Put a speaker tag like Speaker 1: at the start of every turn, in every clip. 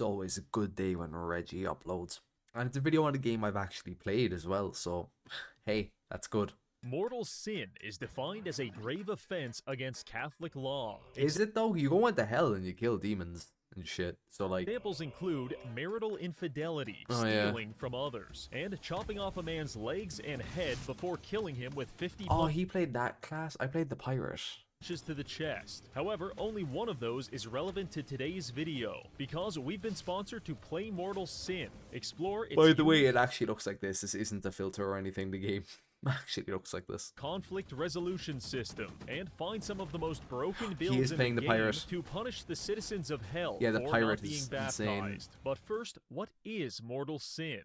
Speaker 1: always a good day when Reggie uploads. And it's a video on a game I've actually played as well, so hey, that's good.
Speaker 2: Mortal sin is defined as a grave offense against Catholic law.
Speaker 1: Is it though? You go into hell and you kill demons and shit, so like...
Speaker 2: Examples include marital infidelity, stealing from others, and chopping off a man's legs and head before killing him with 50
Speaker 1: he played that class? I played the pirate.
Speaker 2: To the chest. However, only one of those is relevant to today's video, because we've been sponsored to play Mortal Sin. Explore its...
Speaker 1: By the way, it actually looks like this. This isn't a filter or anything. The game actually looks like this.
Speaker 2: Conflict resolution system, and find some of the most broken builds
Speaker 1: he is
Speaker 2: in
Speaker 1: playing the pirate
Speaker 2: to punish the citizens of hell
Speaker 1: the
Speaker 2: for
Speaker 1: pirate
Speaker 2: not being
Speaker 1: is
Speaker 2: baptized.
Speaker 1: insane.
Speaker 2: But first, what is Mortal Sin?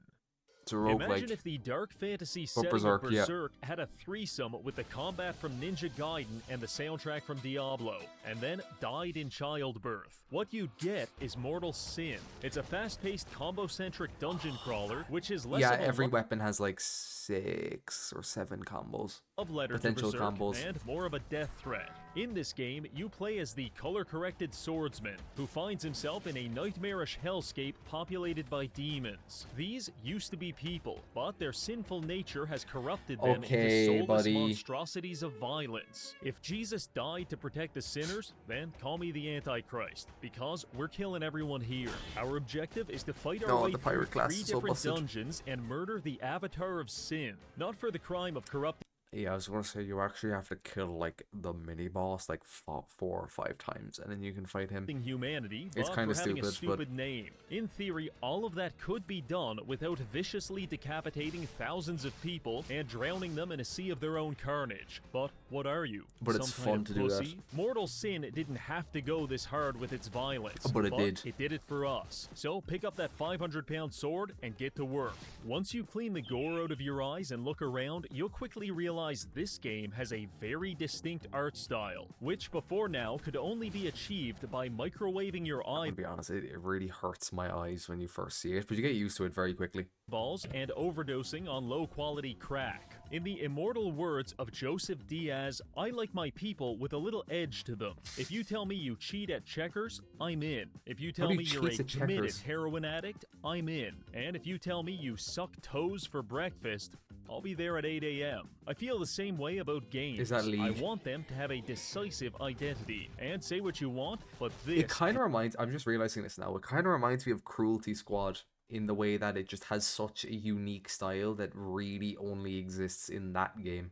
Speaker 1: It's a roguelike.
Speaker 2: Imagine if the dark fantasy setting
Speaker 1: Berserk,
Speaker 2: of Berserk had a threesome with the combat from Ninja Gaiden and the soundtrack from Diablo, and then died in childbirth. What you'd get is Mortal Sin. It's a fast-paced, combo-centric dungeon crawler, which is less of a
Speaker 1: every weapon has like 6 or 7 combos. Potential combos.
Speaker 2: And more of a death threat. In this game, you play as the color-corrected swordsman, who finds himself in a nightmarish hellscape populated by demons. These used to be people, but their sinful nature has corrupted them into soulless monstrosities of violence. If Jesus died to protect the sinners, then call me the Antichrist, because we're killing everyone here. Our objective is to fight our way through 3 different dungeons and murder the Avatar of Sin, not for the crime of corrupting.
Speaker 1: Yeah, I was gonna say you actually have to kill like the mini boss like 4 or 5 times, and then you can fight him.
Speaker 2: Humanity,
Speaker 1: it's kind of stupid,
Speaker 2: but name. In theory, all of that could be done without viciously decapitating thousands of people and drowning them in a sea of their own carnage. But what are you?
Speaker 1: But it's fun to do that.
Speaker 2: Mortal Sin didn't have to go this hard with its violence,
Speaker 1: but it did.
Speaker 2: It did it for us. So pick up that 500-pound sword and get to work. Once you clean the gore out of your eyes and look around, you'll quickly realize this game has a very distinct art style, which before now could only be achieved by microwaving your eye.
Speaker 1: To be honest, it really hurts my eyes when you first see it, but you get used to it very quickly.
Speaker 2: Balls and overdosing on low-quality crack. In the immortal words of Joseph Diaz, I like my people with a little edge to them. If you tell me you cheat at checkers, I'm in. If you tell me you're a committed heroin addict, I'm in. And if you tell me you suck toes for breakfast, I'll be there at 8 a.m. I feel the same way about games.
Speaker 1: Is that League?
Speaker 2: I want them to have a decisive identity. And say what you want, but this...
Speaker 1: It kind of reminds... I'm just realizing this now. It kind of reminds me of Cruelty Squad in the way that it just has such a unique style that really only exists in that game.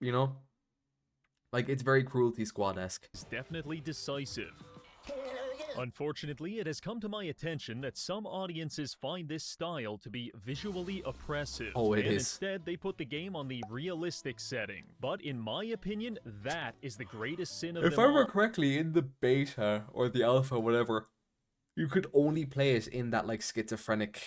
Speaker 1: You know? Like, it's very Cruelty Squad-esque.
Speaker 2: It's definitely decisive. Unfortunately, it has come to my attention that some audiences find this style to be visually oppressive. Instead, they put the game on the realistic setting. But in my opinion, that is the greatest sin of them all.
Speaker 1: If I remember correctly, in the beta or the alpha, whatever, you could only play it in that like schizophrenic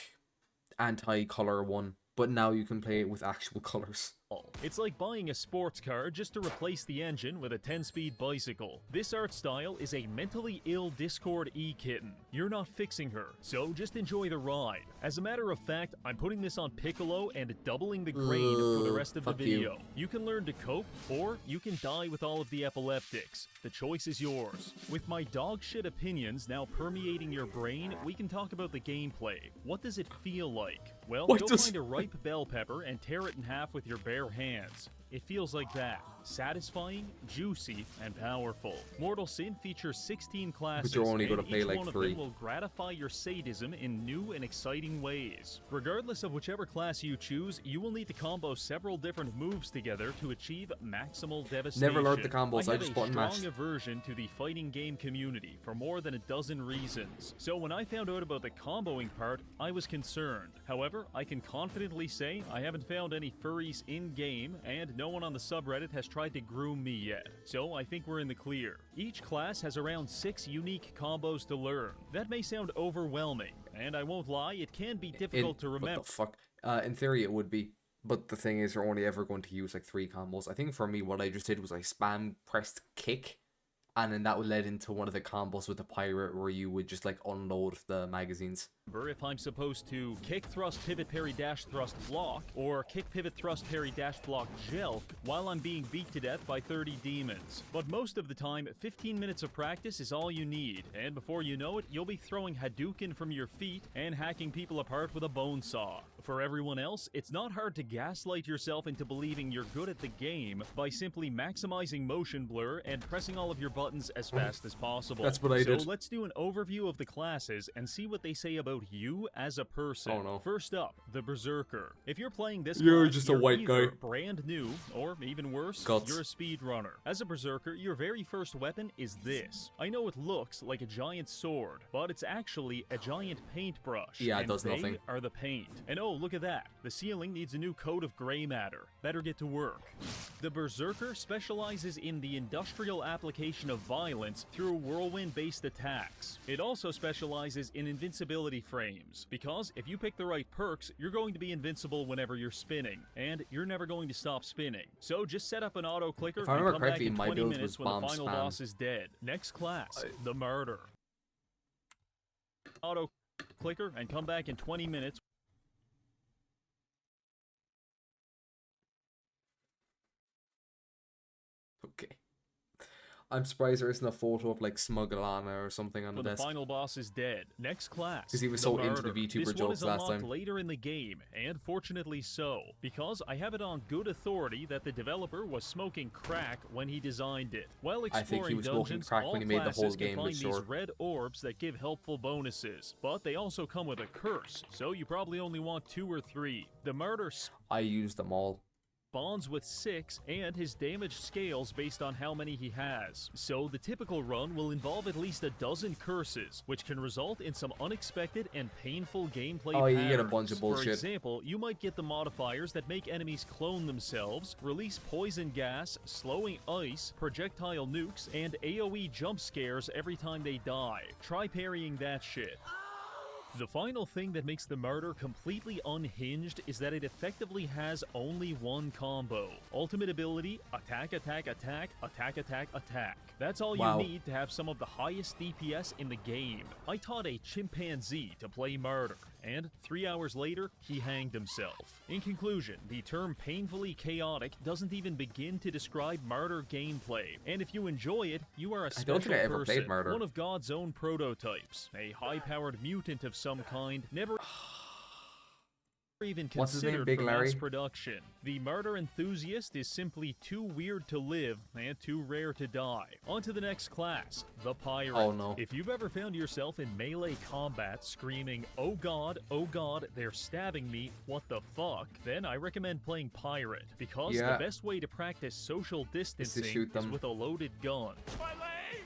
Speaker 1: anti-color one. But now you can play it with actual colors.
Speaker 2: It's like buying a sports car just to replace the engine with a 10-speed bicycle. This art style is a mentally ill Discord e-kitten. You're not fixing her, so just enjoy the ride. As a matter of fact, I'm putting this on Piccolo and doubling the grain for the rest of the video. You can learn to cope, or you can die with all of the epileptics. The choice is yours. With my dog shit opinions now permeating your brain, we can talk about the gameplay. What does it feel like? Well, go find a ripe bell pepper and tear it in half with your bare hands. It feels like that. Satisfying, juicy, and powerful. Mortal Sin features 16 classes,
Speaker 1: but you're only going to play
Speaker 2: each
Speaker 1: like
Speaker 2: one
Speaker 1: 3.
Speaker 2: of them will gratify your sadism in new and exciting ways. Regardless of whichever class you choose, you will need to combo several different moves together to achieve maximal devastation.
Speaker 1: Never learned the combos, I just button mashed.
Speaker 2: I have a strong aversion to the fighting game community for more than a dozen reasons. So when I found out about the comboing part, I was concerned. However, I can confidently say I haven't found any furries in-game, and no one on the subreddit has tried to groom me yet, so I think we're in the clear. Each class has around 6 unique combos to learn. That may sound overwhelming, and I won't lie, it can be difficult to remember.
Speaker 1: What the fuck? In theory it would be, but the thing is you're only ever going to use like 3 combos. I think for me what I just did was I spam pressed kick And then that would lead into one of the combos with the pirate where you would just like unload the magazines.
Speaker 2: If I'm supposed to kick, thrust, pivot, parry, dash, thrust, block, or kick, pivot, thrust, parry, dash, block, jelk, while I'm being beat to death by 30 demons. But most of the time, 15 minutes of practice is all you need, and before you know it, you'll be throwing Hadouken from your feet and hacking people apart with a bone saw. For everyone else, it's not hard to gaslight yourself into believing you're good at the game by simply maximizing motion blur and pressing all of your buttons as fast as possible.
Speaker 1: That's what I did.
Speaker 2: So let's do an overview of the classes and see what they say about you as a person.
Speaker 1: Oh no.
Speaker 2: First up, the Berserker. If you're playing this
Speaker 1: You're
Speaker 2: class,
Speaker 1: just a
Speaker 2: you're
Speaker 1: white
Speaker 2: either
Speaker 1: guy.
Speaker 2: brand new, or even worse,
Speaker 1: Guts.
Speaker 2: you're a speedrunner. As a Berserker, your very first weapon is this. I know it looks like a giant sword, but it's actually a giant paintbrush.
Speaker 1: Yeah, it
Speaker 2: and
Speaker 1: does
Speaker 2: they
Speaker 1: nothing.
Speaker 2: are the paint. And oh, look at that. The ceiling needs a new coat of gray matter. Better get to work. The Berserker specializes in the industrial application of violence through whirlwind-based attacks. It also specializes in invincibility frames, because if you pick the right perks, you're going to be invincible whenever you're spinning, and you're never going to stop spinning. So just set up an auto-clicker
Speaker 1: If I
Speaker 2: and
Speaker 1: remember
Speaker 2: come back
Speaker 1: correctly,
Speaker 2: in
Speaker 1: my
Speaker 2: 20
Speaker 1: build
Speaker 2: minutes
Speaker 1: was
Speaker 2: when the
Speaker 1: bomb
Speaker 2: final
Speaker 1: spam.
Speaker 2: boss is dead. Next class, the Murder. Auto-clicker and come back in 20 minutes.
Speaker 1: Okay. I'm surprised there isn't a photo of like Smugglana or something on the
Speaker 2: When the
Speaker 1: desk.
Speaker 2: final boss is dead. Next class.
Speaker 1: 'Cause he was
Speaker 2: the
Speaker 1: so into
Speaker 2: Murder.
Speaker 1: the VTuber
Speaker 2: this one
Speaker 1: jokes
Speaker 2: is
Speaker 1: last
Speaker 2: unlocked
Speaker 1: time.
Speaker 2: later in the game, and fortunately so, because I have it on good authority that the developer was smoking crack when he designed it. While
Speaker 1: I think he
Speaker 2: exploring
Speaker 1: was smoking
Speaker 2: dungeons,
Speaker 1: crack
Speaker 2: all
Speaker 1: when he made the whole
Speaker 2: classes can
Speaker 1: game, but
Speaker 2: find
Speaker 1: sure.
Speaker 2: these red orbs that give helpful bonuses, but they also come with a curse, so you probably only want 2 or 3. The Murder
Speaker 1: I used them all.
Speaker 2: spawns with 6, and his damage scales based on how many he has. So the typical run will involve at least a dozen curses, which can result in some unexpected and painful gameplay
Speaker 1: Oh,
Speaker 2: patterns.
Speaker 1: you get a bunch of bullshit.
Speaker 2: For example, you might get the modifiers that make enemies clone themselves, release poison gas, slowing ice, projectile nukes, and AoE jump scares every time they die. Try parrying that shit. The final thing that makes the Murder completely unhinged is that it effectively has only one combo. Ultimate ability, attack, attack, attack, attack, attack, attack. That's all
Speaker 1: Wow.
Speaker 2: you need to have some of the highest DPS in the game. I taught a chimpanzee to play Murder, and 3 hours later, he hanged himself. In conclusion, the term painfully chaotic doesn't even begin to describe Murder gameplay, and if you enjoy it, you are a
Speaker 1: I
Speaker 2: special
Speaker 1: don't think I ever
Speaker 2: person,
Speaker 1: played Murder.
Speaker 2: one of God's own prototypes, a high-powered mutant of some kind, never even
Speaker 1: What's his name,
Speaker 2: considered
Speaker 1: Big
Speaker 2: for
Speaker 1: Larry?
Speaker 2: mass production. The Murder enthusiast is simply too weird to live and too rare to die. On to the next class, the Pirate.
Speaker 1: Oh, no.
Speaker 2: If you've ever found yourself in melee combat screaming, oh god, they're stabbing me, what the fuck, then I recommend playing Pirate, because
Speaker 1: Yeah.
Speaker 2: the best way to practice social distancing
Speaker 1: shoot
Speaker 2: is
Speaker 1: them.
Speaker 2: with a loaded gun.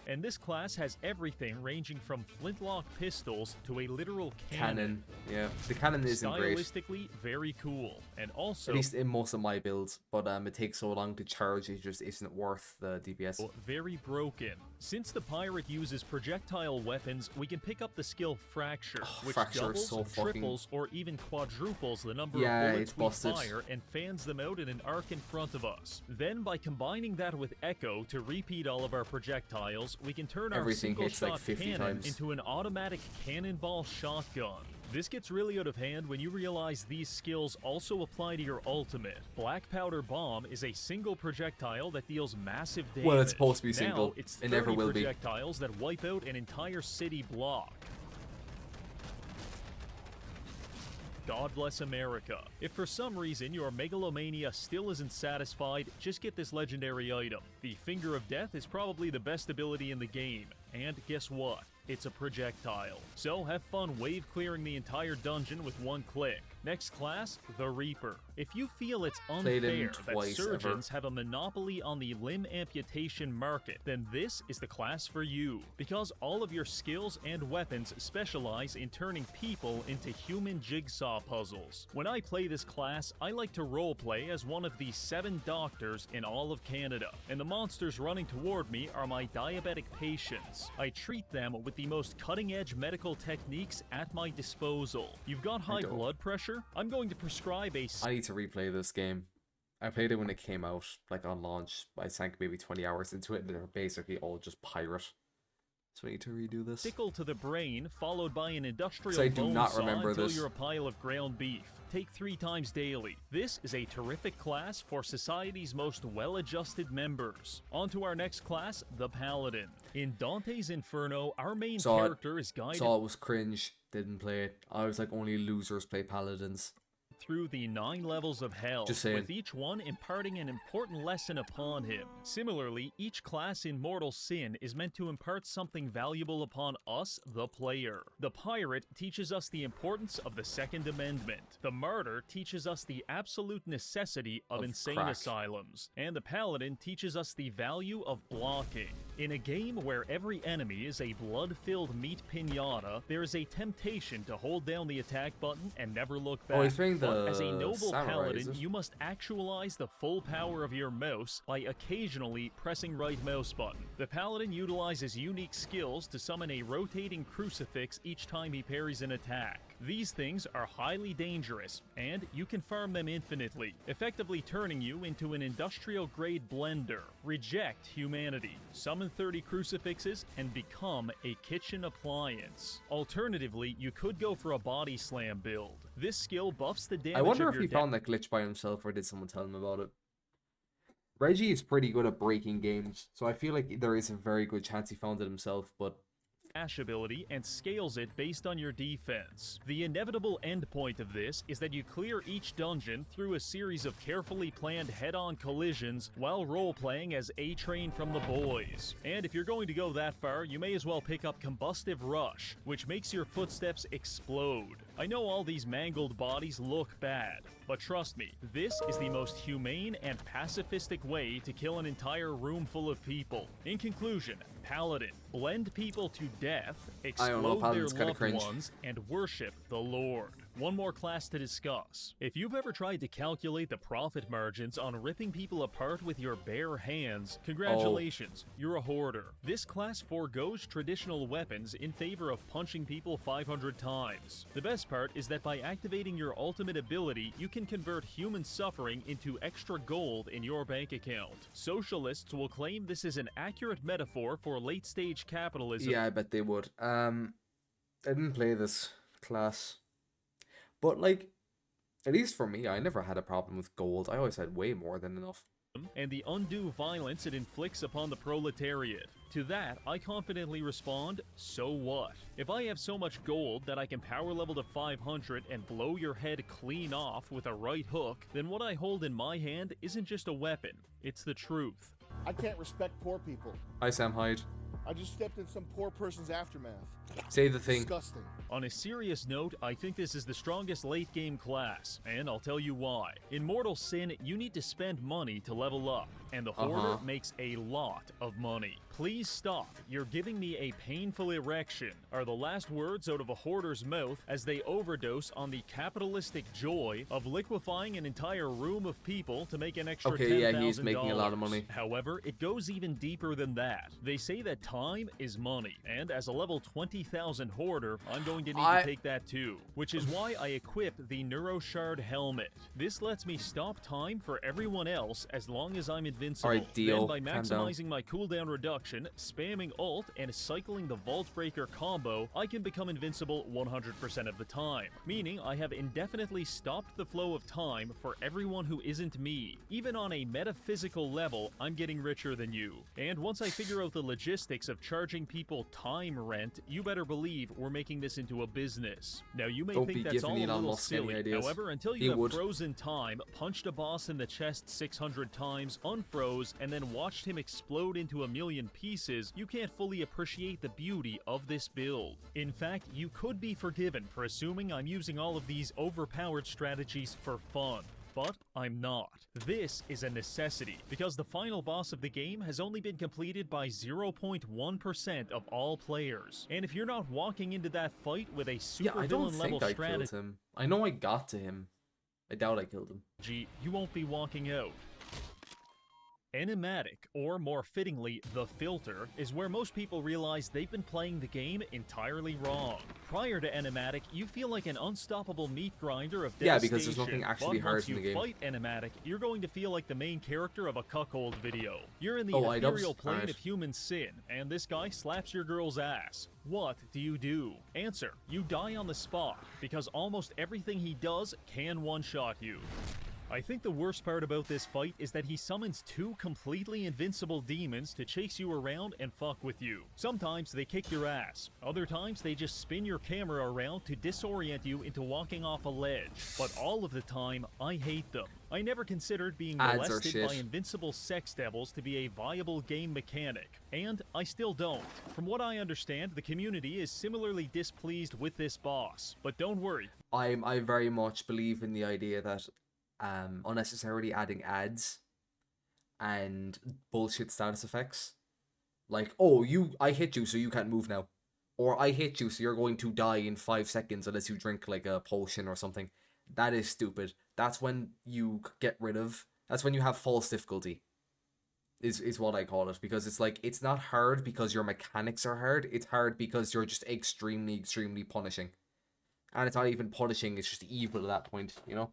Speaker 2: And this class has everything ranging from flintlock pistols to a literal
Speaker 1: Cannon. Yeah. The cannon isn't great.
Speaker 2: Stylistically, very cool. And also,
Speaker 1: At least in most of my builds. But it takes so long to charge, it just isn't worth the DPS.
Speaker 2: very broken. Since the Pirate uses projectile weapons, we can pick up the skill Fracture, which
Speaker 1: Fracture is
Speaker 2: doubles,
Speaker 1: so fucking-
Speaker 2: triples, or even quadruples the number
Speaker 1: Yeah,
Speaker 2: of bullets
Speaker 1: it's
Speaker 2: we
Speaker 1: busted.
Speaker 2: fire and fans them out in an arc in front of us. Then, by combining that with Echo to repeat all of our projectiles, we can turn our
Speaker 1: Everything hits, like,
Speaker 2: single-shot
Speaker 1: 50
Speaker 2: cannon
Speaker 1: times.
Speaker 2: into an automatic cannonball shotgun. This gets really out of hand when you realize these skills also apply to your ultimate. Black Powder Bomb is a single projectile that deals massive damage.
Speaker 1: Well, it's supposed to be
Speaker 2: Now,
Speaker 1: single.
Speaker 2: it's
Speaker 1: It never
Speaker 2: 30
Speaker 1: will be.
Speaker 2: projectiles that wipe out an entire city block. God bless America. If for some reason your megalomania still isn't satisfied, just get this legendary item. The Finger of Death is probably the best ability in the game. And guess what? It's a projectile. So have fun wave clearing the entire dungeon with one click. Next class, the Reaper. If you feel it's
Speaker 1: Played him
Speaker 2: unfair that
Speaker 1: twice
Speaker 2: surgeons have a monopoly on the limb amputation market, then this is the class for you. Because all of your skills and weapons specialize in turning people into human jigsaw puzzles. When I play this class, I like to roleplay as one of the 7 doctors in all of Canada, and the monsters running toward me are my diabetic patients. I treat them with the most cutting-edge medical techniques at my disposal. You've got high
Speaker 1: don't.
Speaker 2: blood pressure? I'm going to prescribe a
Speaker 1: I need to replay this game. I played it when it came out, like on launch. I sank maybe 20 hours into it, and they're basically all just pirate. So I need to redo this.
Speaker 2: Tickle to the brain, followed by an industrial
Speaker 1: I do
Speaker 2: bone
Speaker 1: not
Speaker 2: saw
Speaker 1: remember
Speaker 2: until
Speaker 1: this.
Speaker 2: you're a pile of ground beef. Take 3 times daily. This is a terrific class for society's most well-adjusted members. On to our next class, the Paladin. In Dante's Inferno, our main character is guided
Speaker 1: Saw it was cringe, didn't play it. I was like, only losers play Paladins.
Speaker 2: through the 9 levels of hell,
Speaker 1: Just saying.
Speaker 2: with each one imparting an important lesson upon him. Similarly, each class in Mortal Sin is meant to impart something valuable upon us, the player. The Pirate teaches us the importance of the Second Amendment. The Martyr teaches us the absolute necessity of insane
Speaker 1: crack.
Speaker 2: asylums. And the Paladin teaches us the value of blocking. In a game where every enemy is a blood-filled meat piñata, there is a temptation to hold down the attack button and never look back.
Speaker 1: Oh, he's playing the
Speaker 2: But as a noble
Speaker 1: samurai,
Speaker 2: paladin,
Speaker 1: is it?
Speaker 2: you must actualize the full power of your mouse by occasionally pressing right mouse button. The paladin utilizes unique skills to summon a rotating crucifix each time he parries an attack. These things are highly dangerous, and you can farm them infinitely, effectively turning you into an industrial-grade blender. Reject humanity, summon 30 crucifixes, and become a kitchen appliance. Alternatively, you could go for a body slam build. This skill buffs the damage
Speaker 1: I wonder
Speaker 2: of
Speaker 1: if
Speaker 2: your
Speaker 1: he found that glitch by himself or did someone tell him about it. Reggie is pretty good at breaking games, so I feel like there is a very good chance he found it himself, but
Speaker 2: dash ability and scales it based on your defense. The inevitable endpoint of this is that you clear each dungeon through a series of carefully planned head-on collisions while role-playing as A-Train from the boys. And if you're going to go that far, you may as well pick up Combustive Rush, which makes your footsteps explode. I know all these mangled bodies look bad, but trust me, this is the most humane and pacifistic way to kill an entire room full of people. In conclusion, Paladin, blend people to death,
Speaker 1: I don't know,
Speaker 2: explode their
Speaker 1: Paladin's kinda
Speaker 2: loved
Speaker 1: cringe.
Speaker 2: ones, and worship the Lord. One more class to discuss. If you've ever tried to calculate the profit margins on ripping people apart with your bare hands, congratulations, you're a hoarder. This class forgoes traditional weapons in favor of punching people 500 times. The best part is that by activating your ultimate ability, you can convert human suffering into extra gold in your bank account. Socialists will claim this is an accurate metaphor for late-stage capitalism.
Speaker 1: yeah, I bet they would. I didn't play this class. But, like, at least for me, I never had a problem with gold. I always had way more than enough.
Speaker 2: And the undue violence it inflicts upon the proletariat. To that, I confidently respond, so what? If I have so much gold that I can power level to 500 and blow your head clean off with a right hook, then what I hold in my hand isn't just a weapon, it's the truth.
Speaker 3: I can't respect poor people.
Speaker 1: Hi, Sam Hyde.
Speaker 3: I just stepped in some poor person's aftermath.
Speaker 1: Say the thing.
Speaker 3: Disgusting.
Speaker 2: On a serious note, I think this is the strongest late-game class, and I'll tell you why. In Mortal Sin, you need to spend money to level up, and the Hoarder makes a lot of money. Please stop, you're giving me a painful erection, are the last words out of a Hoarder's mouth as they overdose on the capitalistic joy of liquefying an entire room of people to make an extra
Speaker 1: Okay, yeah,
Speaker 2: $10,000.
Speaker 1: he's making a lot of money.
Speaker 2: However, it goes even deeper than that. They say that time is money, and as a level 20,000 Hoarder, I'm going to need to take that too. Which is why I equip the Neuroshard helmet. This lets me stop time for everyone else as long as I'm invincible.
Speaker 1: Alright, deal.
Speaker 2: Then by
Speaker 1: Calm down.
Speaker 2: maximizing my cooldown reduction, spamming ult, and cycling the Vault Breaker combo, I can become invincible 100% of the time. Meaning I have indefinitely stopped the flow of time for everyone who isn't me. Even on a metaphysical level, I'm getting richer than you. And once I figure out the logistics of charging people time rent, you better believe we're making this into a business. Now you may
Speaker 1: Don't
Speaker 2: think
Speaker 1: be
Speaker 2: that's
Speaker 1: giving
Speaker 2: all a
Speaker 1: Elon
Speaker 2: little
Speaker 1: Musk any
Speaker 2: silly.
Speaker 1: ideas.
Speaker 2: However, until
Speaker 1: He
Speaker 2: you have
Speaker 1: would.
Speaker 2: frozen time, punched a boss in the chest 600 times, unfroze, and then watched him explode into a million pieces, you can't fully appreciate the beauty of this build. In fact, you could be forgiven for assuming I'm using all of these overpowered strategies for fun. But I'm not. This is a necessity, because the final boss of the game has only been completed by 0.1% of all players. And if you're not walking into that fight with a
Speaker 1: Yeah, I don't
Speaker 2: supervillain level
Speaker 1: think I killed
Speaker 2: strategy,
Speaker 1: him. I know I got to him. I doubt I killed him.
Speaker 2: you won't be walking out. Animatic, or more fittingly, the filter, is where most people realize they've been playing the game entirely wrong. Prior to Animatic, you feel like an unstoppable meat grinder of
Speaker 1: Yeah,
Speaker 2: devastation.
Speaker 1: because there's nothing actually
Speaker 2: but
Speaker 1: hard
Speaker 2: once
Speaker 1: in the
Speaker 2: you
Speaker 1: game.
Speaker 2: fight Animatic, you're going to feel like the main character of a cuckold video. You're in the
Speaker 1: Oh,
Speaker 2: ethereal
Speaker 1: iDubbbz?
Speaker 2: plane
Speaker 1: Alright.
Speaker 2: of human sin, and this guy slaps your girl's ass. What do you do? Answer: you die on the spot, because almost everything he does can one-shot you. I think the worst part about this fight is that he summons 2 completely invincible demons to chase you around and fuck with you. Sometimes they kick your ass, other times they just spin your camera around to disorient you into walking off a ledge. But all of the time, I hate them. I never considered being
Speaker 1: Ads are
Speaker 2: molested
Speaker 1: shit.
Speaker 2: by invincible sex devils to be a viable game mechanic, and I still don't. From what I understand, the community is similarly displeased with this boss. But don't worry.
Speaker 1: I very much believe in the idea that unnecessarily adding ads and bullshit status effects, like, oh, I hit you so you can't move now, or I hit you so you're going to die in 5 seconds unless you drink like a potion or something. That is stupid. That's when you get rid of, that's when you have false difficulty, is what I call it, because it's like, it's not hard because your mechanics are hard, it's hard because you're just extremely punishing, and it's not even punishing, it's just evil at that point, you know?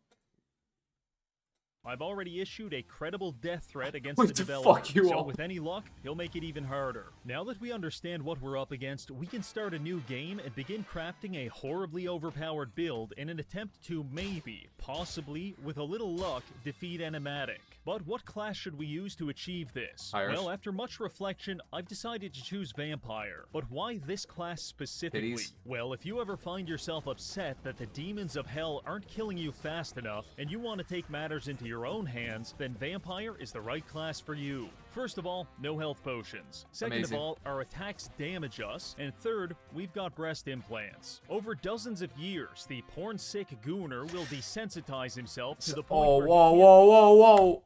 Speaker 2: I've already issued a credible death threat against
Speaker 1: Wait
Speaker 2: the
Speaker 1: to
Speaker 2: developer,
Speaker 1: fuck you
Speaker 2: so
Speaker 1: up.
Speaker 2: with any luck, he'll make it even harder. Now that we understand what we're up against, we can start a new game and begin crafting a horribly overpowered build in an attempt to maybe, possibly, with a little luck, defeat Animatic. But what class should we use to achieve this?
Speaker 1: Irish.
Speaker 2: Well, after much reflection, I've decided to choose Vampire. But why this class specifically?
Speaker 1: Titties.
Speaker 2: Well, if you ever find yourself upset that the demons of hell aren't killing you fast enough, and you want to take matters into your own hands, then Vampire is the right class for you. First of all, no health potions. Second
Speaker 1: Amazing.
Speaker 2: of all, our attacks damage us. And third, we've got breast implants. Over dozens of years, the porn-sick gooner will desensitize himself to the point
Speaker 1: Oh,
Speaker 2: where he
Speaker 1: whoa,
Speaker 2: can't-
Speaker 1: whoa, whoa, whoa.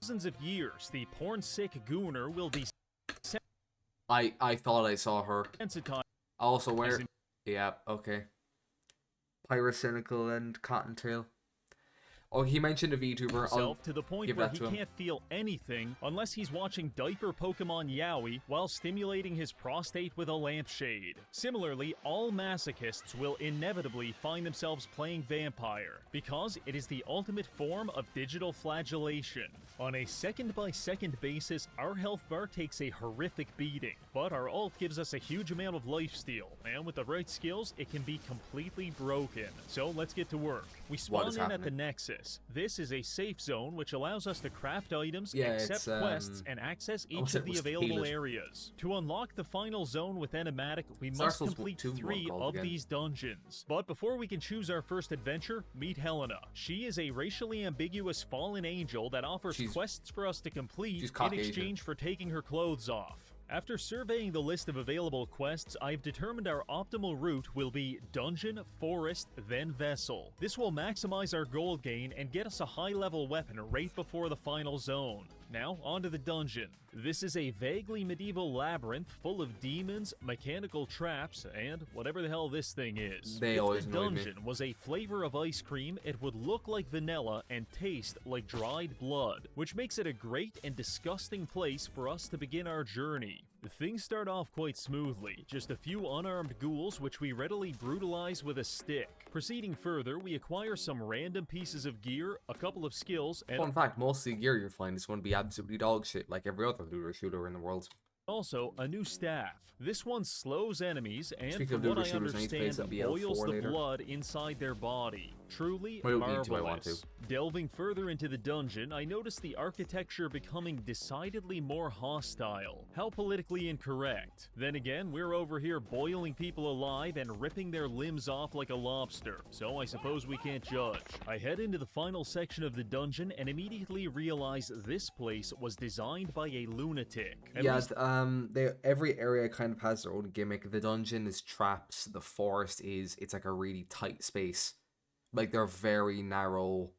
Speaker 2: Dozens of years, the porn-sick gooner will
Speaker 1: I thought I saw her.
Speaker 2: desensitize.
Speaker 1: Also, where? Yeah, okay. Pyrocynical and Cottontail. Oh, he mentioned a VTuber. I'll
Speaker 2: Himself to the point
Speaker 1: give
Speaker 2: where
Speaker 1: that
Speaker 2: he
Speaker 1: to him.
Speaker 2: can't feel anything unless he's watching diaper Pokemon Yowie while stimulating his prostate with a lampshade. Similarly, all masochists will inevitably find themselves playing Vampire because it is the ultimate form of digital flagellation. On a second-by-second basis, our health bar takes a horrific beating, but our ult gives us a huge amount of lifesteal, and with the right skills, it can be completely broken. So let's get to work. We spawn
Speaker 1: is
Speaker 2: in at the
Speaker 1: happening?
Speaker 2: Nexus. This is a safe zone which allows us to craft items,
Speaker 1: Yeah,
Speaker 2: accept
Speaker 1: it's,
Speaker 2: quests, and access each
Speaker 1: said
Speaker 2: of
Speaker 1: it
Speaker 2: the
Speaker 1: was
Speaker 2: available
Speaker 1: tailored.
Speaker 2: areas. To unlock the final zone with Animatic, we
Speaker 1: Dark
Speaker 2: must
Speaker 1: Souls
Speaker 2: complete
Speaker 1: 2
Speaker 2: 3
Speaker 1: called
Speaker 2: of
Speaker 1: again.
Speaker 2: these dungeons. But before we can choose our first adventure, meet Helena. She is a racially ambiguous fallen angel that offers
Speaker 1: She's-
Speaker 2: quests for us to complete
Speaker 1: she's
Speaker 2: in
Speaker 1: Caucasian.
Speaker 2: exchange for taking her clothes off. After surveying the list of available quests, I've determined our optimal route will be Dungeon, Forest, then Vessel. This will maximize our gold gain and get us a high-level weapon right before the final zone. Now, onto the dungeon. This is a vaguely medieval labyrinth full of demons, mechanical traps, and whatever the hell this thing is.
Speaker 1: They
Speaker 2: If
Speaker 1: always
Speaker 2: the
Speaker 1: annoyed me.
Speaker 2: dungeon was a flavor of ice cream, it would look like vanilla and taste like dried blood, which makes it a great and disgusting place for us to begin our journey. Things start off quite smoothly, just a few unarmed ghouls which we readily brutalize with a stick. Proceeding further, we acquire some random pieces of gear, a couple of skills, and
Speaker 1: Fun fact, most of the gear you find is going to be absolutely dog shit, like every other looter shooter in the world.
Speaker 2: also a new staff. This one slows enemies and,
Speaker 1: Speaking
Speaker 2: from
Speaker 1: of
Speaker 2: what I
Speaker 1: looter shooters, I need to play
Speaker 2: understand,
Speaker 1: some BL4
Speaker 2: boils the
Speaker 1: later.
Speaker 2: blood inside their body. Truly
Speaker 1: I don't need
Speaker 2: marvelous.
Speaker 1: to, I want to.
Speaker 2: Delving further into the dungeon, I noticed the architecture becoming decidedly more hostile. How politically incorrect. Then again, we're over here boiling people alive and ripping their limbs off like a lobster, so I suppose we can't judge. I head into the final section of the dungeon and immediately realize this place was designed by a lunatic. At
Speaker 1: Yeah,
Speaker 2: least
Speaker 1: every area kind of has their own gimmick. The dungeon is traps. The forest it's like a really tight space. Like they're very narrow,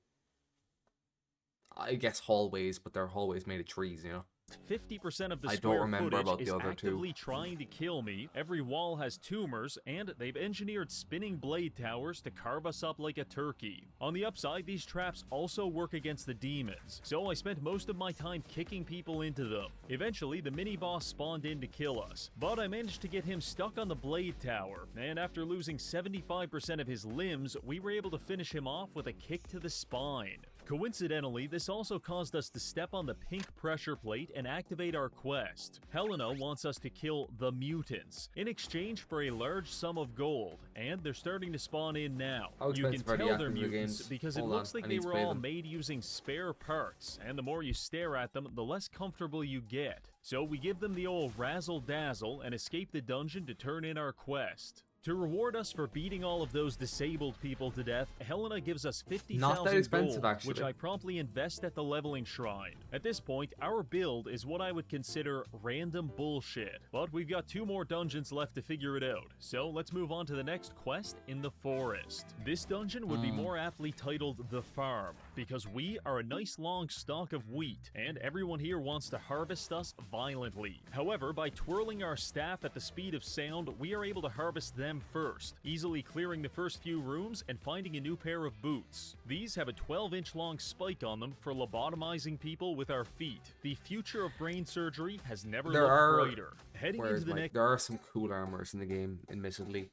Speaker 1: I guess, hallways, but they're hallways made of trees, you know.
Speaker 2: 50% of the
Speaker 1: I don't
Speaker 2: square
Speaker 1: remember
Speaker 2: footage
Speaker 1: about the
Speaker 2: is
Speaker 1: other two.
Speaker 2: actively trying to kill me. Every wall has tumors, and they've engineered spinning blade towers to carve us up like a turkey. On the upside, these traps also work against the demons, so I spent most of my time kicking people into them. Eventually, the mini-boss spawned in to kill us, but I managed to get him stuck on the blade tower, and after losing 75% of his limbs, we were able to finish him off with a kick to the spine. Coincidentally, this also caused us to step on the pink pressure plate and activate our quest. Helena wants us to kill the mutants in exchange for a large sum of gold, and they're starting to spawn in now.
Speaker 1: How
Speaker 2: You can
Speaker 1: expensive are the
Speaker 2: tell they're
Speaker 1: active
Speaker 2: mutants
Speaker 1: games?
Speaker 2: because it
Speaker 1: Hold
Speaker 2: looks
Speaker 1: on,
Speaker 2: like
Speaker 1: I
Speaker 2: they
Speaker 1: need to
Speaker 2: were
Speaker 1: play
Speaker 2: all
Speaker 1: them.
Speaker 2: made using spare parts, and the more you stare at them, the less comfortable you get. So we give them the old razzle-dazzle and escape the dungeon to turn in our quest. To reward us for beating all of those disabled people to death, Helena gives us 50,000
Speaker 1: Not that expensive,
Speaker 2: gold,
Speaker 1: actually.
Speaker 2: which I promptly invest at the leveling shrine. At this point, our build is what I would consider random bullshit, but we've got 2 more dungeons left to figure it out, so let's move on to the next quest in the forest. This dungeon would be more aptly titled The Farm, because we are a nice long stalk of wheat, and everyone here wants to harvest us violently. However, by twirling our staff at the speed of sound, we are able to harvest them first, easily clearing the first few rooms and finding a new pair of boots. These have a 12-inch long spike on them for lobotomizing people with our feet. The future of brain surgery has never looked brighter. Heading into the next...
Speaker 1: There are some cool armors in the game, admittedly.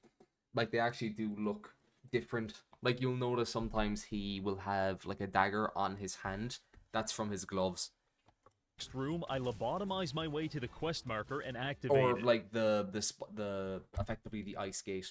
Speaker 1: Like, they actually do look different. Like, you'll notice sometimes he will have, like, a dagger on his hand. That's from his gloves.
Speaker 2: room, I lobotomize my way to the quest marker and activate
Speaker 1: Or,
Speaker 2: it.
Speaker 1: like, the effectively the ice skate.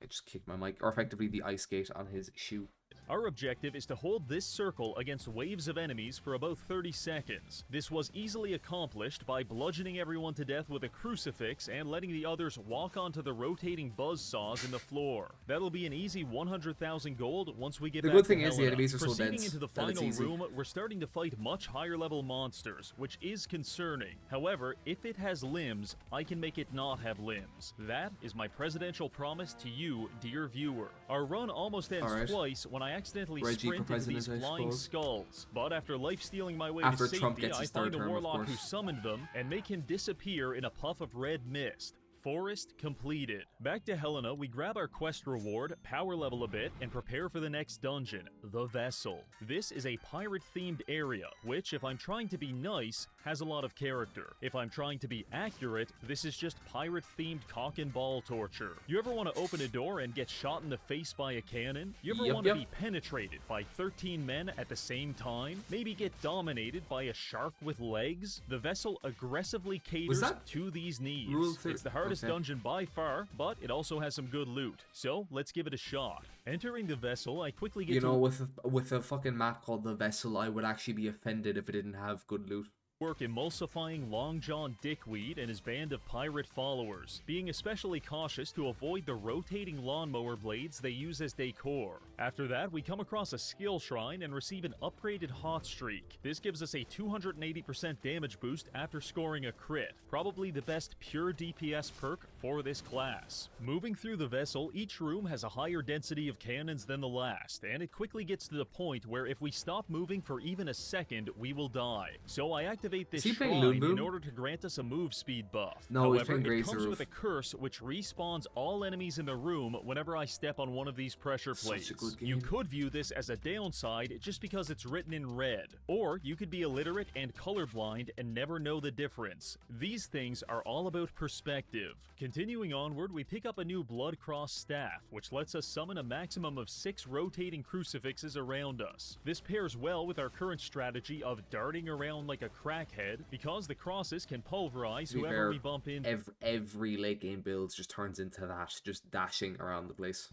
Speaker 1: I just kicked my mic. Or effectively the ice skate on his shoe.
Speaker 2: Our objective is to hold this circle against waves of enemies for about 30 seconds. This was easily accomplished by bludgeoning everyone to death with a crucifix and letting the others walk onto the rotating buzzsaws in the floor. That'll be an easy 100,000 gold once we get back to
Speaker 1: The good thing is the
Speaker 2: Helena.
Speaker 1: enemies are so
Speaker 2: Proceeding
Speaker 1: dense
Speaker 2: into the
Speaker 1: that it's
Speaker 2: final
Speaker 1: easy.
Speaker 2: room, we're starting to fight much higher level monsters, which is concerning. However, if it has limbs, I can make it not have limbs. That is my presidential promise to you, dear viewer. Our run almost ends
Speaker 1: Alright.
Speaker 2: twice when I accidentally
Speaker 1: Reggie for
Speaker 2: sprint into these
Speaker 1: president, I
Speaker 2: flying
Speaker 1: suppose.
Speaker 2: skulls. But after life-stealing my way
Speaker 1: After
Speaker 2: to
Speaker 1: Trump
Speaker 2: safety,
Speaker 1: gets
Speaker 2: I
Speaker 1: his
Speaker 2: find
Speaker 1: third
Speaker 2: a
Speaker 1: term, of
Speaker 2: warlock who
Speaker 1: course.
Speaker 2: summoned them and make him disappear in a puff of red mist. Forest completed. Back to Helena, we grab our quest reward, power level a bit, and prepare for the next dungeon, the Vessel. This is a pirate-themed area, which, if I'm trying to be nice, has a lot of character. If I'm trying to be accurate, this is just pirate-themed cock and ball torture. You ever want to open a door and get shot in the face by a cannon? You ever
Speaker 1: Yep,
Speaker 2: want to
Speaker 1: yep.
Speaker 2: be penetrated by 13 men at the same time? Maybe get dominated by a shark with legs? The Vessel aggressively caters
Speaker 1: that
Speaker 2: to these needs.
Speaker 1: Rule thir-
Speaker 2: It's the hardest
Speaker 1: Okay.
Speaker 2: dungeon by far, but it also has some good loot. So let's give it a shot. Entering the Vessel, I quickly get
Speaker 1: You
Speaker 2: to
Speaker 1: know, with a fucking map called The Vessel, I would actually be offended if it didn't have good loot.
Speaker 2: work emulsifying Long John Dickweed and his band of pirate followers, being especially cautious to avoid the rotating lawnmower blades they use as decor. After that, we come across a skill shrine and receive an upgraded hot streak. This gives us a 280% damage boost after scoring a crit, probably the best pure DPS perk for this class. Moving through the Vessel, each room has a higher density of cannons than the last, and it quickly gets to the point where if we stop moving for even a second, we will die. So I activate this
Speaker 1: Is he playing
Speaker 2: shrine
Speaker 1: Loon
Speaker 2: in
Speaker 1: Boon?
Speaker 2: order to grant us a move speed buff.
Speaker 1: No, he's
Speaker 2: However,
Speaker 1: playing
Speaker 2: it
Speaker 1: Graze the
Speaker 2: comes with a
Speaker 1: Roof.
Speaker 2: curse which respawns all enemies in the room whenever I step on one of these pressure
Speaker 1: Such a
Speaker 2: plates.
Speaker 1: good
Speaker 2: You
Speaker 1: game.
Speaker 2: could view this as a downside just because it's written in red, or you could be illiterate and colorblind and never know the difference. These things are all about perspective. Continuing onward, we pick up a new Blood Cross staff, which lets us summon a maximum of 6 rotating crucifixes around us. This pairs well with our current strategy of darting around like a crackhead, because the crosses can pulverize
Speaker 1: To be
Speaker 2: whoever
Speaker 1: fair,
Speaker 2: we bump into.
Speaker 1: every late game build just turns into that, just dashing around the place.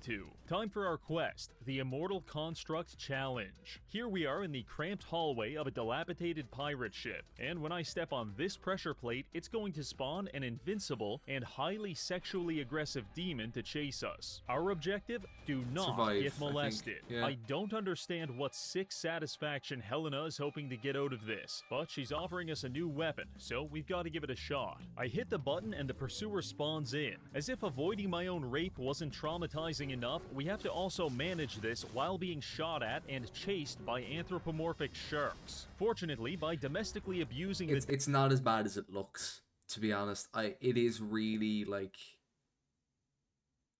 Speaker 2: Time for our quest, the Immortal Construct Challenge. Here we are in the cramped hallway of a dilapidated pirate ship, and when I step on this pressure plate, it's going to spawn an invincible and highly highly sexually aggressive demon to chase us. Our objective? Do not
Speaker 1: Survive,
Speaker 2: get molested.
Speaker 1: I think. Yeah.
Speaker 2: I don't understand what sick satisfaction Helena is hoping to get out of this, but she's offering us a new weapon, so we've got to give it a shot. I hit the button and the pursuer spawns in. As if avoiding my own rape wasn't traumatizing enough, we have to also manage this while being shot at and chased by anthropomorphic sharks. Fortunately, by domestically abusing
Speaker 1: it's not as bad as it looks, to be honest. It is really, like,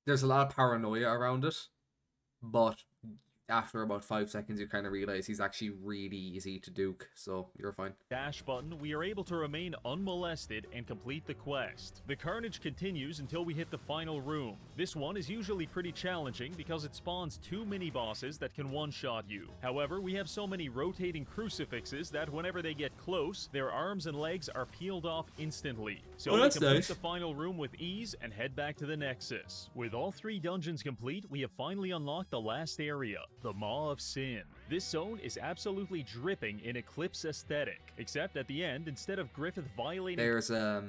Speaker 1: there's a lot of paranoia around it, but after about 5 seconds you kind of realize he's actually really easy to duke, so you're fine.
Speaker 2: Dash button, we are able to remain unmolested and complete the quest. The carnage continues until we hit the final room. This one is usually pretty challenging because it spawns 2 mini-bosses that can one-shot you. However, we have so many rotating crucifixes that whenever they get close, their arms and legs are peeled off instantly. So we complete
Speaker 1: nice.
Speaker 2: the final room with ease and head back to the Nexus. With all 3 dungeons complete, we have finally unlocked the last area, the Maw of Sin. This zone is absolutely dripping in Eclipse aesthetic, except at the end, instead of Griffith violating...
Speaker 1: There's, I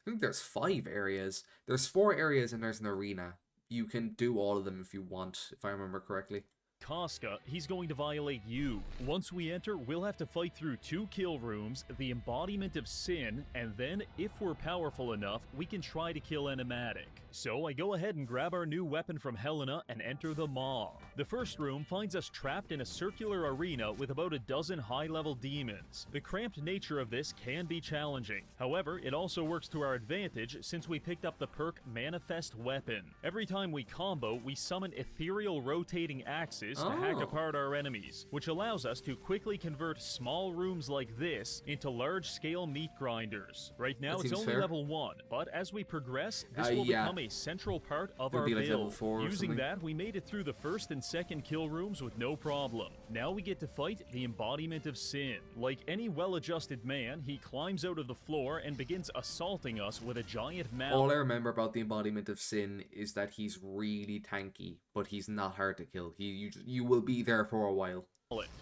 Speaker 1: think there's 5 areas. There's 4 areas and there's an arena. You can do all of them if you want, if I remember correctly.
Speaker 2: Casca, he's going to violate you. Once we enter, we'll have to fight through 2 kill rooms, the embodiment of sin, and then, if we're powerful enough, we can try to kill Animatic. So I go ahead and grab our new weapon from Helena and enter the Maw. The first room finds us trapped in a circular arena with about a dozen high-level demons. The cramped nature of this can be challenging. However, it also works to our advantage since we picked up the perk Manifest Weapon. Every time we combo, we summon ethereal rotating axes to hack apart our enemies, which allows us to quickly convert small rooms like this into large-scale meat grinders. Right now, it's only
Speaker 1: fair.
Speaker 2: level 1, but as we progress, this will become a central part of our
Speaker 1: be like level
Speaker 2: build.
Speaker 1: 4 or
Speaker 2: Using
Speaker 1: something.
Speaker 2: that, we made it through the first and second kill rooms with no problem. Now we get to fight the embodiment of sin. Like any well-adjusted man, he climbs out of the floor and begins assaulting us with a giant mallet.
Speaker 1: All I remember about the embodiment of sin is that he's really tanky, but he's not hard to kill. You will be there for a while.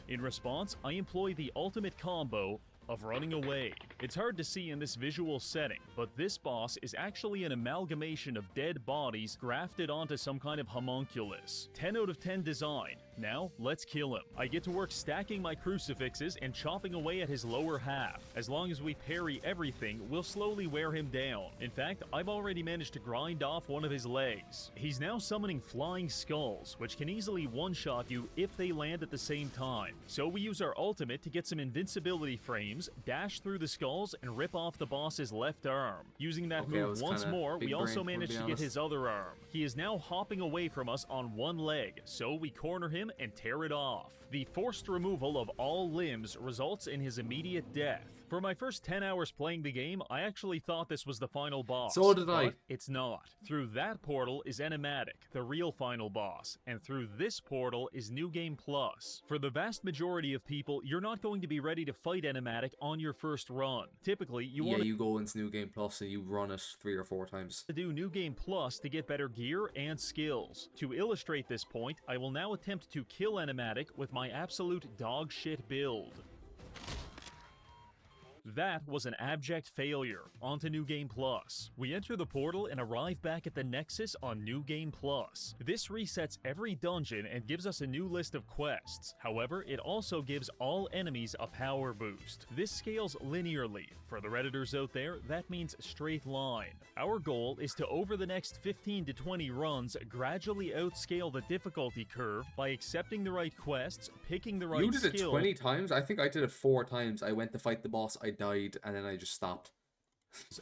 Speaker 2: In response, I employ the ultimate combo of running away. It's hard to see in this visual setting, but this boss is actually an amalgamation of dead bodies grafted onto some kind of homunculus. 10 out of 10 design. Now, let's kill him. I get to work stacking my crucifixes and chopping away at his lower half. As long as we parry everything, we'll slowly wear him down. In fact, I've already managed to grind off one of his legs. He's now summoning flying skulls, which can easily one-shot you if they land at the same time. So we use our ultimate to get some invincibility frames, dash through the skulls, and rip off the boss's left arm. Using that move once more, we also managed to get his other arm. He is now hopping away from us on one leg, so we corner him and tear it off. The forced removal of all limbs results in his immediate death. For my first 10 hours playing the game, I actually thought this was the final boss.
Speaker 1: So did I.
Speaker 2: But it's not. Through that portal is Animatic, the real final boss, and through this portal is New Game Plus. For the vast majority of people, you're not going to be ready to fight Animatic on your first run. Typically, you
Speaker 1: go into New Game Plus and you run it 3 or 4 times.
Speaker 2: To do New Game Plus to get better gear and skills. To illustrate this point, I will now attempt to kill Animatic with my absolute dog shit build. That was an abject failure. On to New Game Plus. We enter the portal and arrive back at the Nexus on New Game Plus. This resets every dungeon and gives us a new list of quests. However, it also gives all enemies a power boost. This scales linearly. For the Redditors out there, that means straight line. Our goal is to, over the next 15 to 20 runs, gradually outscale the difficulty curve by accepting the right quests, picking the right skill.
Speaker 1: You did it 20 times? I think I did it 4 times. I went to fight the boss, I died, and then I just stopped.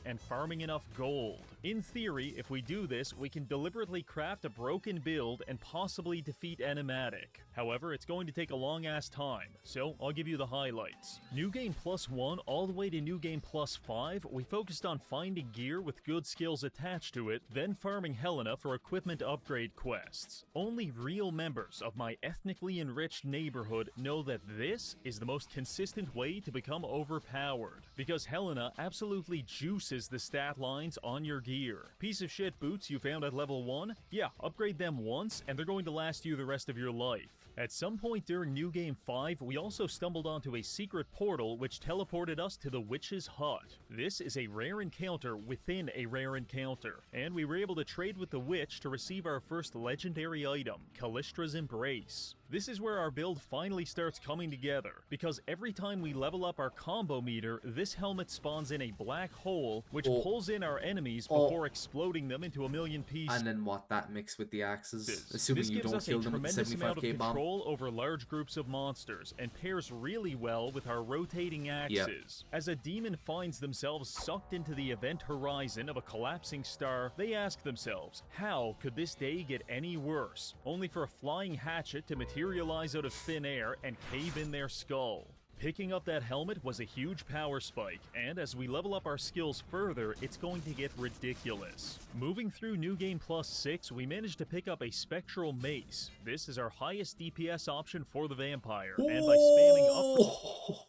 Speaker 2: And farming enough gold. In theory, if we do this, we can deliberately craft a broken build and possibly defeat Animatic. However, it's going to take a long-ass time, so I'll give you the highlights. New Game Plus 1 all the way to New Game Plus 5, we focused on finding gear with good skills attached to it, then farming Helena for equipment upgrade quests. Only real members of my ethnically enriched neighborhood know that this is the most consistent way to become overpowered, because Helena absolutely juices the stat lines on your gear. Piece of shit boots you found at level 1? Yeah, upgrade them once and they're going to last you the rest of your life. At some point during New Game 5, we also stumbled onto a secret portal which teleported us to the Witch's Hut. This is a rare encounter within a rare encounter, and we were able to trade with the Witch to receive our first legendary item, Callistra's Embrace. This is where our build finally starts coming together, because every time we level up our combo meter, this helmet spawns in a black hole which pulls in our enemies before exploding them into a million pieces.
Speaker 1: And then what, that mixed with the axes? Assuming you don't
Speaker 2: us
Speaker 1: kill
Speaker 2: a
Speaker 1: them with the
Speaker 2: tremendous amount of
Speaker 1: 75k bomb.
Speaker 2: control over large groups of monsters, and pairs really well with our rotating axes. As a demon finds themselves sucked into the event horizon of a collapsing star, they ask themselves, how could this day get any worse? Only for a flying hatchet to materialize out of thin air and cave in their skull. Picking up that helmet was a huge power spike, and as we level up our skills further, it's going to get ridiculous. Moving through New Game Plus 6, we managed to pick up a Spectral Mace. This is our highest DPS option for the Vampire, and by spamming up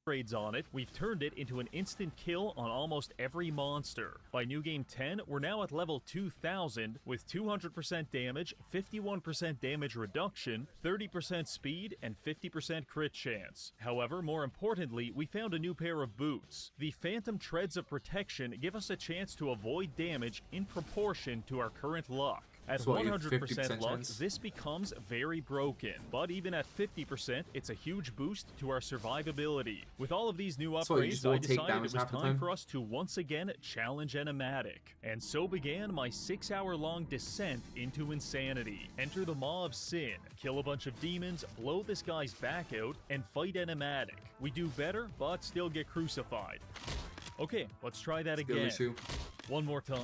Speaker 2: upgrades on it, we've turned it into an instant kill on almost every monster. By New Game 10, we're now at level 2000 with 200% damage, 51% damage reduction, 30% speed, and 50% crit chance. However, more importantly, we found a new pair of boots. The Phantom Treads of Protection give us a chance to avoid damage in proportion to our current luck. At 100% luck, this becomes very broken, but even at 50%, it's a huge boost to our survivability. With all of these new upgrades, I decided it was time for us to once again challenge Animatic. And so began my 6-hour-long descent into insanity. Enter the Maw of Sin, kill a bunch of demons, blow this guy's back out, and fight Animatic. We do better, but still get crucified. Okay, let's try that again. One more time.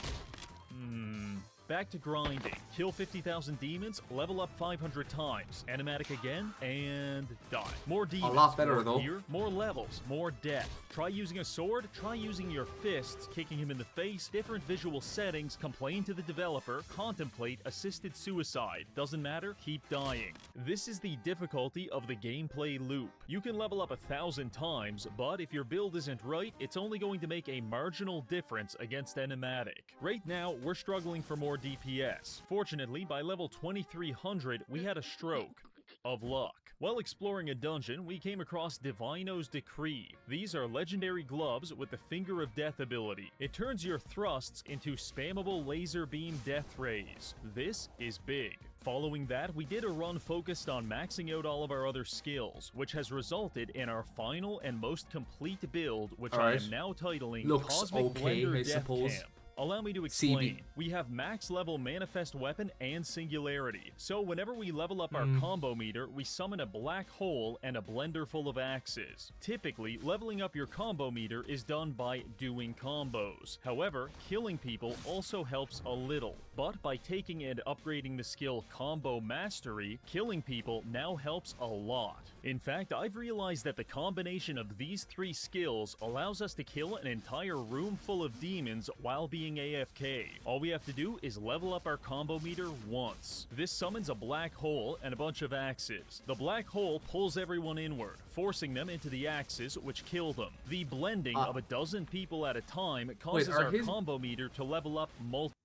Speaker 2: Back to grinding. Kill 50,000 demons, level up 500 times. Animatic again, and die. More demons.
Speaker 1: A lot better,
Speaker 2: more
Speaker 1: though.
Speaker 2: Gear, more levels, more death. Try using a sword, try using your fists, kicking him in the face, different visual settings, complain to the developer, contemplate assisted suicide. Doesn't matter, keep dying. This is the difficulty of the gameplay loop. You can level up 1,000 times, but if your build isn't right, it's only going to make a marginal difference against Animatic. Right now, we're struggling for more DPS. Fortunately, by level 2300, we had a stroke of luck. While exploring a dungeon, we came across Divino's Decree. These are legendary gloves with the Finger of Death ability. It turns your thrusts into spammable laser beam death rays. This is big. Following that, we did a run focused on maxing out all of our other skills, which has resulted in our final and most complete build, which I am now titling Cosmic Blender Death Camp. Allow me to explain. We have max level Manifest Weapon and Singularity, so whenever we level up our combo meter, we summon a black hole and a blender full of axes. Typically, leveling up your combo meter is done by doing combos. However, killing people also helps a little, but by taking and upgrading the skill Combo Mastery, killing people now helps a lot. In fact, I've realized that the combination of these 3 skills allows us to kill an entire room full of demons while being AFK. All we have to do is level up our combo meter once. This summons a black hole and a bunch of axes. The black hole pulls everyone inward, forcing them into the axes, which kill them. The blending of a dozen people at a time causes our combo meter to level up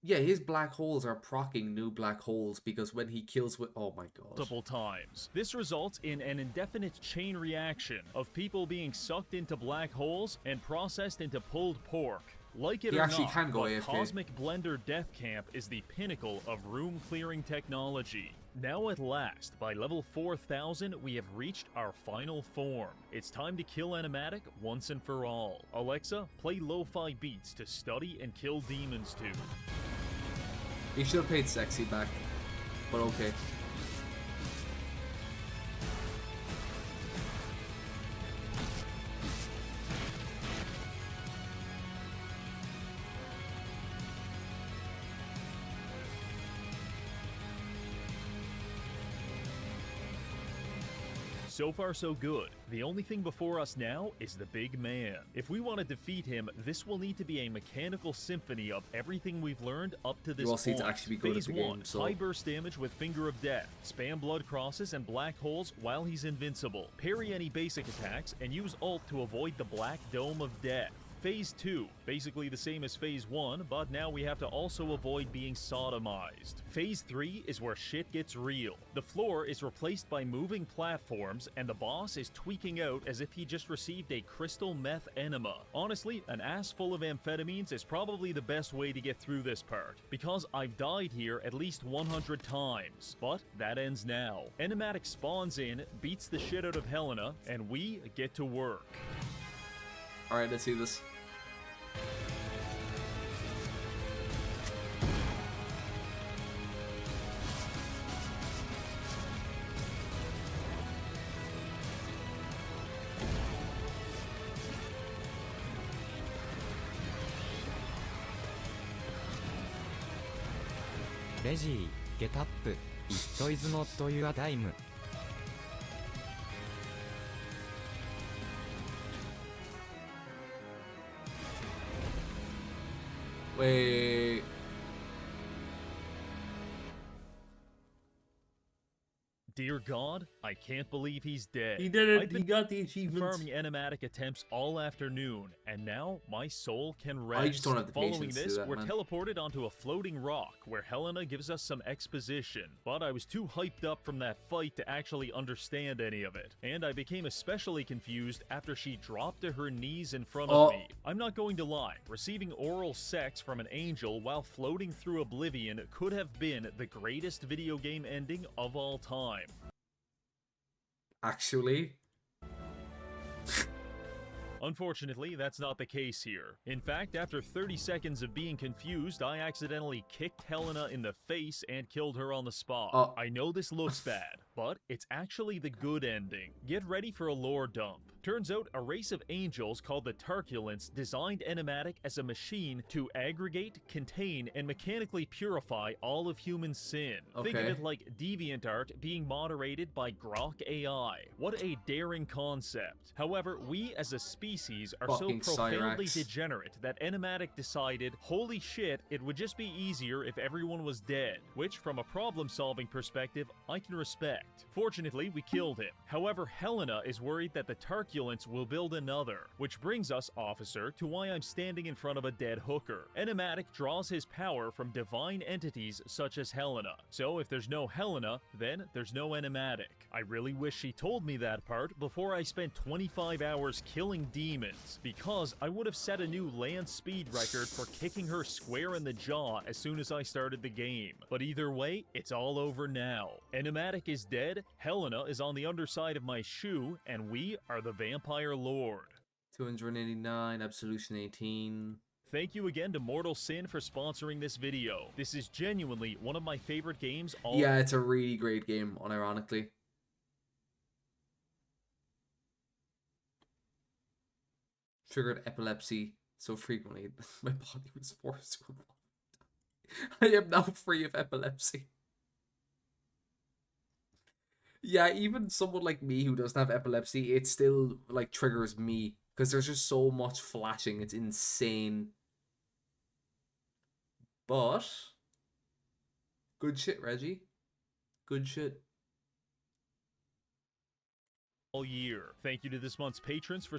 Speaker 1: Yeah, his black holes are proccing new black holes because when he kills with... Oh my god.
Speaker 2: multiple times. This results in an indefinite chain reaction of people being sucked into black holes and processed into pulled pork. Like it or not, but Cosmic Blender Death Camp is the pinnacle of room-clearing technology. Now at last, by level 4000, we have reached our final form. It's time to kill Animatic once and for all. Alexa, play lo-fi beats to study and kill demons to.
Speaker 1: He should have paid Sexy back, but okay.
Speaker 2: So far so good. The only thing before us now is the big man. If we want to defeat him, this will need to be a mechanical symphony of everything we've learned up to this point.
Speaker 1: Actually be good
Speaker 2: Phase
Speaker 1: at the
Speaker 2: 1,
Speaker 1: game, so...
Speaker 2: high burst damage with Finger of Death. Spam blood crosses and black holes while he's invincible. Parry any basic attacks and use ult to avoid the Black Dome of Death. Phase 2, basically the same as Phase 1, but now we have to also avoid being sodomized. Phase 3 is where shit gets real. The floor is replaced by moving platforms, and the boss is tweaking out as if he just received a crystal meth enema. Honestly, an ass full of amphetamines is probably the best way to get through this part, because I've died here at least 100 times. But that ends now. Animatic spawns in, beats the shit out of Helena, and we get to work.
Speaker 1: Alright, let's see this.
Speaker 4: Reggie, get up. It is not your time.
Speaker 1: Wait.
Speaker 2: Dear God, I can't believe he's dead.
Speaker 1: He did it.
Speaker 2: I've been
Speaker 1: He got the achievement.
Speaker 2: farming animatic attempts all afternoon, and now my soul can rest.
Speaker 1: I just don't have the
Speaker 2: Following
Speaker 1: patience to
Speaker 2: this,
Speaker 1: do that,
Speaker 2: we're
Speaker 1: man.
Speaker 2: teleported onto a floating rock where Helena gives us some exposition, but I was too hyped up from that fight to actually understand any of it, and I became especially confused after she dropped to her knees in front of me. I'm not going to lie, receiving oral sex from an angel while floating through oblivion could have been the greatest video game ending of all time.
Speaker 1: Actually,
Speaker 2: Unfortunately, that's not the case here. In fact, after 30 seconds of being confused, I accidentally kicked Helena in the face and killed her on the spot. I know this looks bad, but it's actually the good ending. Get ready for a lore dump. Turns out a race of angels called the Tarculents designed Animatic as a machine to aggregate, contain, and mechanically purify all of human sin. Think of
Speaker 1: Okay.
Speaker 2: it like DeviantArt being moderated by Grok AI. What a daring concept. However, we as a species are
Speaker 1: Fucking
Speaker 2: so profoundly
Speaker 1: Cyrax.
Speaker 2: degenerate that Animatic decided, holy shit, it would just be easier if everyone was dead, which from a problem-solving perspective, I can respect. Fortunately, we killed him. However, Helena is worried that the Tarculents will build another, which brings us, officer, to why I'm standing in front of a dead hooker. Animatic draws his power from divine entities such as Helena. So if there's no Helena, then there's no Animatic. I really wish she told me that part before I spent 25 hours killing demons, because I would have set a new land speed record for kicking her square in the jaw as soon as I started the game. But either way, it's all over now. Animatic is dead, Helena is on the underside of my shoe, and we are the Vampire Lord.
Speaker 1: 289, Absolution 18.
Speaker 2: Thank you again to Mortal Sin for sponsoring this video. This is genuinely one of my favorite games all
Speaker 1: Yeah, it's a really great game, unironically. Triggered epilepsy so frequently that my body was forced to evolve. I am now free of epilepsy. Yeah, even someone like me who doesn't have epilepsy, it still like triggers me because there's just so much flashing. It's insane. But good shit, Reggie. Good shit.
Speaker 2: year. Thank you to this month's patrons for